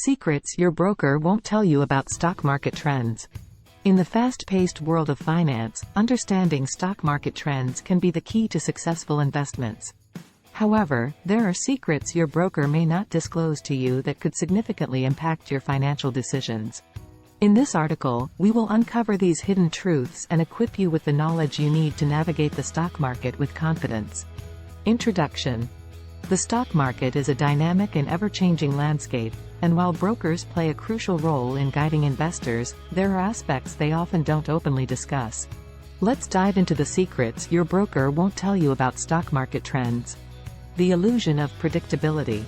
Secrets your broker won't tell you about stock market trends. In the fast-paced world of finance, understanding stock market trends can be the key to successful investments. However, there are secrets your broker may not disclose to you that could significantly impact your financial decisions. In this article, we will uncover these hidden truths and equip you with the knowledge you need to navigate the stock market with confidence. Introduction. The stock market is a dynamic and ever-changing landscape, and while brokers play a crucial role in guiding investors, there are aspects they often don't openly discuss. Let's dive into the secrets your broker won't tell you about stock market trends. The illusion of predictability.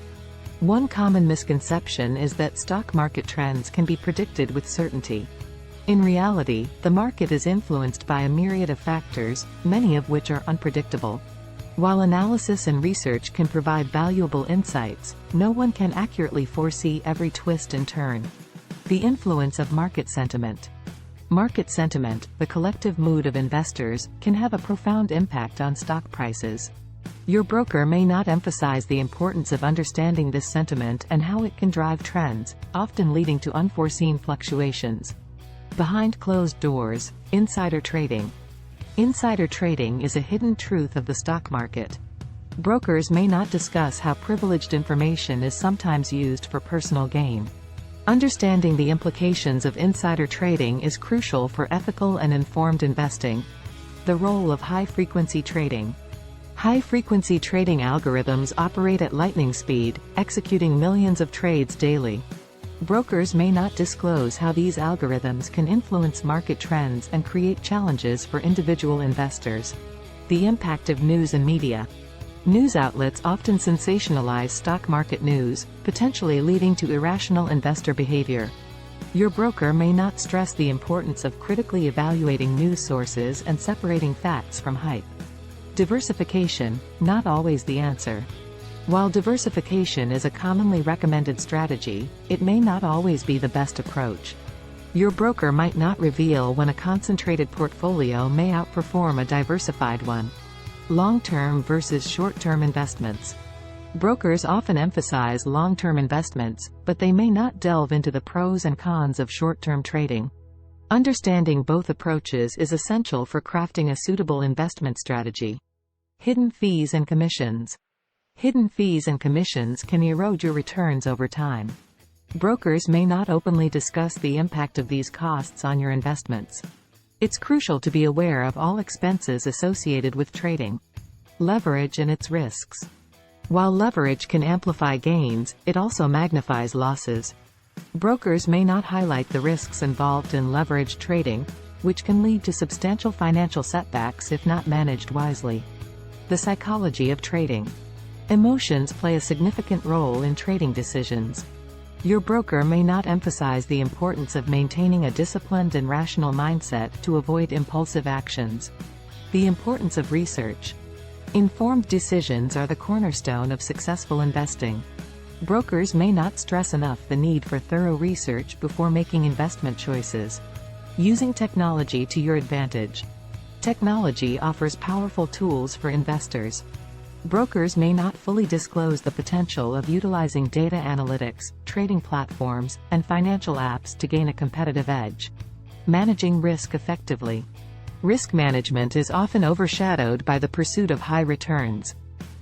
One common misconception is that stock market trends can be predicted with certainty. In reality, the market is influenced by a myriad of factors, many of which are unpredictable. While analysis and research can provide valuable insights, no one can accurately foresee every twist and turn. The influence of market sentiment. Market sentiment, the collective mood of investors, can have a profound impact on stock prices. Your broker may not emphasize the importance of understanding this sentiment and how it can drive trends, often leading to unforeseen fluctuations. Behind closed doors, insider trading. Insider trading is a hidden truth of the stock market. Brokers may not discuss how privileged information is sometimes used for personal gain. Understanding the implications of insider trading is crucial for ethical and informed investing. The role of high-frequency trading. High-frequency trading algorithms operate at lightning speed, executing millions of trades daily. Brokers may not disclose how these algorithms can influence market trends and create challenges for individual investors. The impact of news and media. News outlets often sensationalize stock market news, potentially leading to irrational investor behavior. Your broker may not stress the importance of critically evaluating news sources and separating facts from hype. Diversification, not always the answer. While diversification is a commonly recommended strategy, it may not always be the best approach. Your broker might not reveal when a concentrated portfolio may outperform a diversified one. Long-term versus short-term investments. Brokers often emphasize long-term investments, but they may not delve into the pros and cons of short-term trading. Understanding both approaches is essential for crafting a suitable investment strategy. Hidden fees and commissions. Hidden fees and commissions can erode your returns over time. Brokers may not openly discuss the impact of these costs on your investments. It's crucial to be aware of all expenses associated with trading. Leverage and its risks. While leverage can amplify gains, it also magnifies losses. Brokers may not highlight the risks involved in leveraged trading, which can lead to substantial financial setbacks if not managed wisely. The psychology of trading. Emotions play a significant role in trading decisions. Your broker may not emphasize the importance of maintaining a disciplined and rational mindset to avoid impulsive actions. The importance of research. Informed decisions are the cornerstone of successful investing. Brokers may not stress enough the need for thorough research before making investment choices. Using technology to your advantage. Technology offers powerful tools for investors. Brokers may not fully disclose the potential of utilizing data analytics, trading platforms, and financial apps to gain a competitive edge. Managing risk effectively. Risk management is often overshadowed by the pursuit of high returns.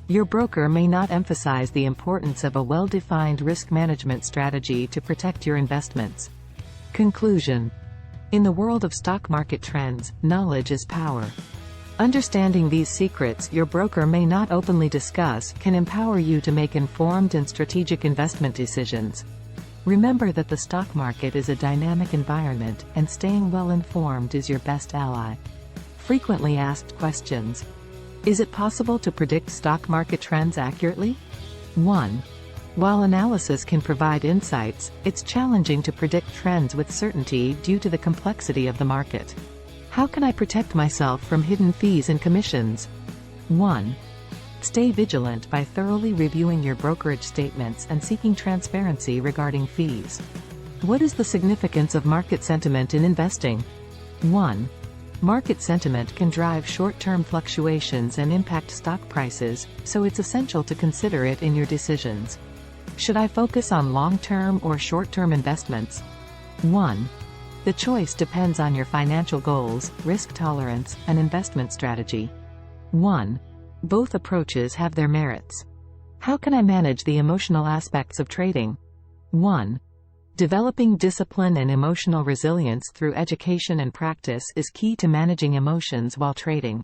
Your broker may not emphasize the importance of a well-defined risk management strategy to protect your investments. Conclusion. In the world of stock market trends, knowledge is power. Understanding these secrets your broker may not openly discuss can empower you to make informed and strategic investment decisions. Remember that the stock market is a dynamic environment, and staying well informed is your best ally. Frequently asked questions. Is it possible to predict stock market trends accurately? 1. While analysis can provide insights, it's challenging to predict trends with certainty due to the complexity of the market. How can I protect myself from hidden fees and commissions? 1. Stay vigilant by thoroughly reviewing your brokerage statements and seeking transparency regarding fees. What is the significance of market sentiment in investing? 1. Market sentiment can drive short-term fluctuations and impact stock prices, so it's essential to consider it in your decisions. Should I focus on long-term or short-term investments? 1. The choice depends on your financial goals, risk tolerance, and investment strategy. 1. Both approaches have their merits. How can I manage the emotional aspects of trading? 1. Developing discipline and emotional resilience through education and practice is key to managing emotions while trading.